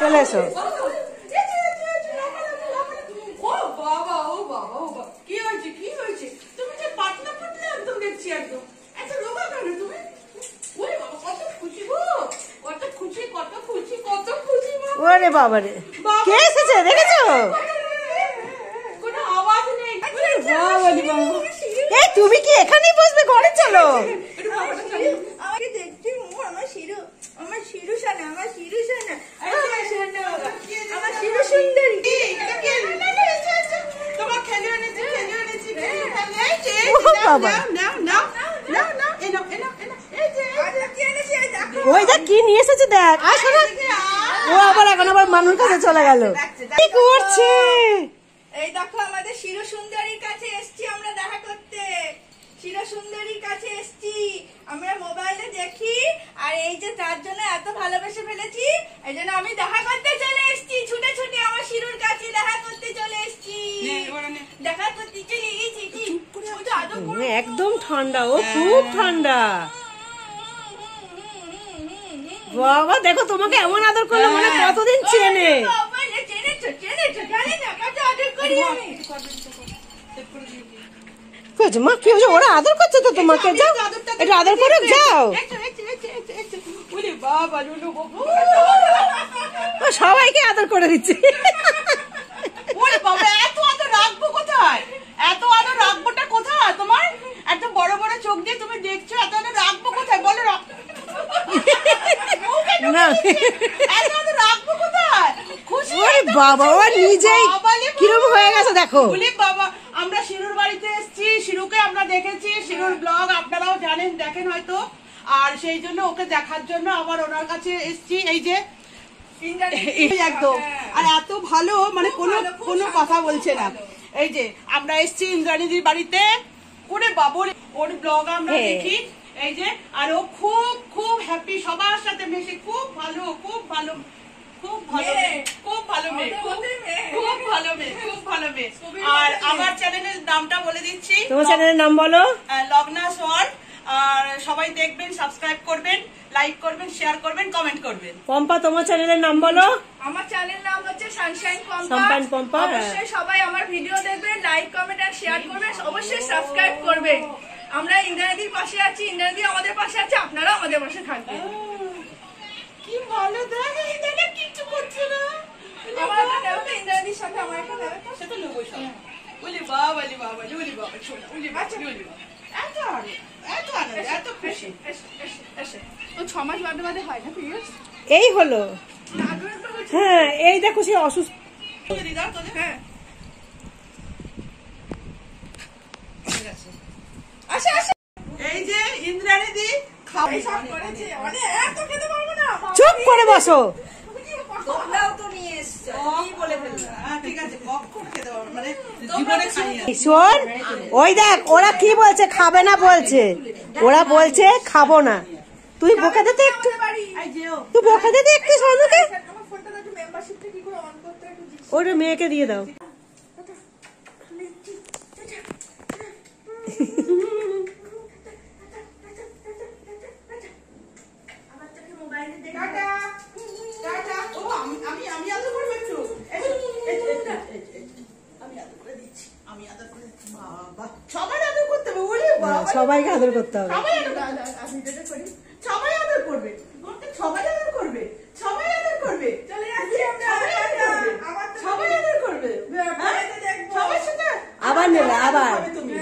চলে এসো। ওরে বাবারে, কে এসেছে দেখেছো? এই তুমি কি এখানেই বসবে? ঘরে চলো। ওই দেখ কি নিয়ে এসেছে, দেখ। ও আবার এখন আবার মানুষ কাছে চলে গেল। কি করছে? এই দেখো আমাদের শিরু সুন্দরীর কাছে এসছি আমরা দেখা করতে। শিরু সুন্দরীর কাছে এসছি আমরা, মোবাইলে দেখি। আর এই যে তার জন্য এত ভালোবেসে ফেলেছি, এই জন্য আমি দেখা করতে চলে এসছি। ছুটে ছুটে আমার শিরুর কাছে দেখা করতে চলে এসছি। দেখা করতে চলে গেছি। একদম ঠান্ডা, ও খুব ঠান্ডা। বাবা দেখো তোমাকে এমন আদর করলো, মানে কতদিন চেনে। মা কি হয়েছে? ওরা আদর করছে তো তোমাকে, যাও একটু আদর করে যাও। সবাইকে আদর করে দিচ্ছে। এত আদর রাখবো কোথায়? এত আদর রাখবোটা কোথায়? তোমার এত বড় বড় চোখ দিয়ে তুমি দেখছো, এত আদর রাখবো কোথায় বলো? বাবা ও নিজেই কিরকম হয়ে গেছে দেখো। বাবা আমরা শিরুর বাড়িতে এসেছি, শিরুকে আমরা দেখেছি, শিরুর ব্লগ আপনারাও জানেন, দেখেন হয়তো। আর সেই জন্য ওকে দেখার জন্য আবার ওনার কাছে এসেছি। এই যে একদম, আর এত ভালো, মানে কোনো কথা বলছে না। এই যে আমরা এসেছি ইন্দ্রাণীদির বাড়িতে। ওরে বাবুর ওর ব্লগ আমরা দেখি। এই যে আর ও খুব খুব হ্যাপি, সবার সাথে মিশে খুব ভালো, খুব ভালো, খুব ভালো মেয়ে, খুব ভালো মেয়ে, খুব ভালো মেয়ে, খুব ভালো মেয়ে। আর আমার চ্যানেলের নামটা বলে দিচ্ছি। তোমার চ্যানেলের নাম বলো? লগনা সোয়ান। আর সবাই দেখবেন, সাবস্ক্রাইব করবেন, লাইক করবেন, শেয়ার করবেন, কমেন্ট করবেন। পম্পা তোমার চ্যানেলের নাম বলো? আমার চ্যানেলের নাম হচ্ছে সানশাইন পম্পা। অবশ্যই সবাই আমার ভিডিও দেখবেন, লাইক কমেন্ট আর শেয়ার করবেন, অবশ্যই সাবস্ক্রাইব করবেন। আমরা ইন্দ্রাণীদির পাশে আছি, ইন্দ্রাণীদি আমাদের পাশে আছে, আপনারা আমাদের পাশে থাকবেন। কি ভালো, দেখে কিছু করছে না। আমার একটা দেবতা ইন্দ্রাণীদির সাথে আমার একটা দেবতা সাথে লোক সব। বলি বাবা, বলি বাবা, শোনা, বলি বাবা, এত আনন্দ, এত খুশি। তো 6 মাস বাদে হয় না পিরিয়ড? এই হলো। হ্যাঁ এই দেখো সে অসুস্থ। হ্যাঁ এই যে ইন্দ্রাণীদি চুপ করে বসো। শোন, ওই দেখ ওরা কি বলছে, খাবে না বলছে, ওরা বলছে খাবো না। তুই বকা দিতে একটু, তুই বকা দিতে একটু সোনুকে। ওটা মেয়েকে দিয়ে দাও। সবাইকে আদর করতে হবে। সবাই আদর করবে, সবাই আদর করবে, সবাই আদর করবে, সবাই আদর করবে। সবার সাথে আবার নেবে, আবার তুমি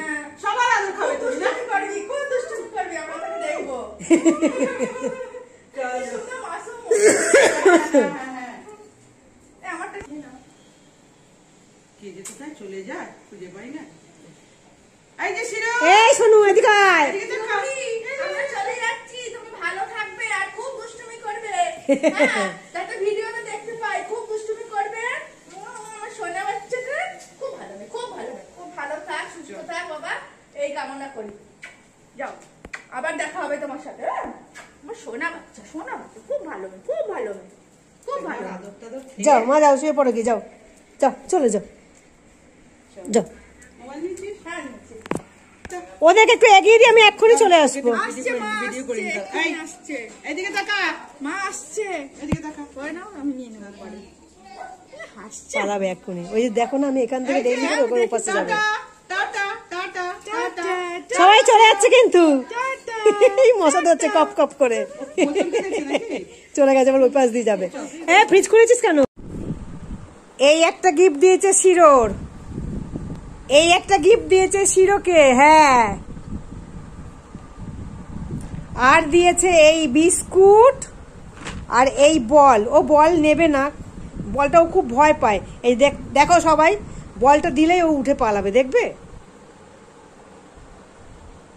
সবার আদর খাবে। তুমি না করবি, কোন দুষ্টুমি করবি, আমরা তোকে দেখবো। আমারটা কে যে কোথায় চলে যায় খুঁজে পাই না। এই যে শিরু, এই শোনো এদিকে আয়। আমরা চলে যাচ্ছি, তুমি ভালো থাকবে আর খুব দুষ্টুমি করবে। হ্যাঁ তাতে ভিডিওতে দেখতে পাই, খুব দুষ্টুমি করবে। আমার সোনা বাচ্চাটা খুব ভালো, খুব ভালো, খুব ভালো থাক, সুস্থ থাক বাবা, এই কামনা করি। যাও আবার দেখা হবে তোমার সাথে। আমার সোনা বাচ্চা, সোনা বাচ্চা খুব ভালো, খুব ভালো, খুব ভালো। যাও মা, যাও শুয়ে পড়ো কি, যাও যাও চলে যাও, যাও। মোবাইল নিচ্ছিস? হ্যাঁ নিচ্ছি। ওদেরকে একটু এগিয়ে দিয়ে আমি এক্ষুনি চলে আসবো। এদিকে তাকা, মা আসছে, এদিকে তাকা। পরে নাও আমি নিয়ে নেবো পরে। হাসছে। পালাবে এক্ষুনি। ওই যে দেখো না আমি এখান থেকে ডেলি করে ওখানে উপাসে যাবে। Tata tata tata. সবাই চলে যাচ্ছে কিন্তু টাটা। এই মশা ধরছে কপ কপ করে। চলে গেছে, আবার ওই পাশ দিয়ে যাবে। হ্যাঁ, ফ্রিজ খুলেছিস কেন? এই একটা গিফট দিয়েছে শিরোর, এই একটা গিফট দিয়েছে শিরোকে। হ্যাঁ, আর দিয়েছে এই বিস্কুট আর এই বল। ও বল নেবে না, বলটা ও খুব ভয় পায়। এই দেখো সবাই, বলটা দিলেই ও উঠে পালাবে, দেখবে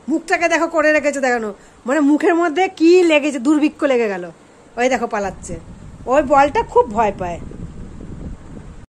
মুখটাকে দেখো করে রেখেছে, দেখানো মানে মুখের মধ্যে কি লেগেছে, দুর্ভিক্ষ লেগে গেল। ওই দেখো পালাচ্ছে, ওই বলটা খুব ভয় পায়।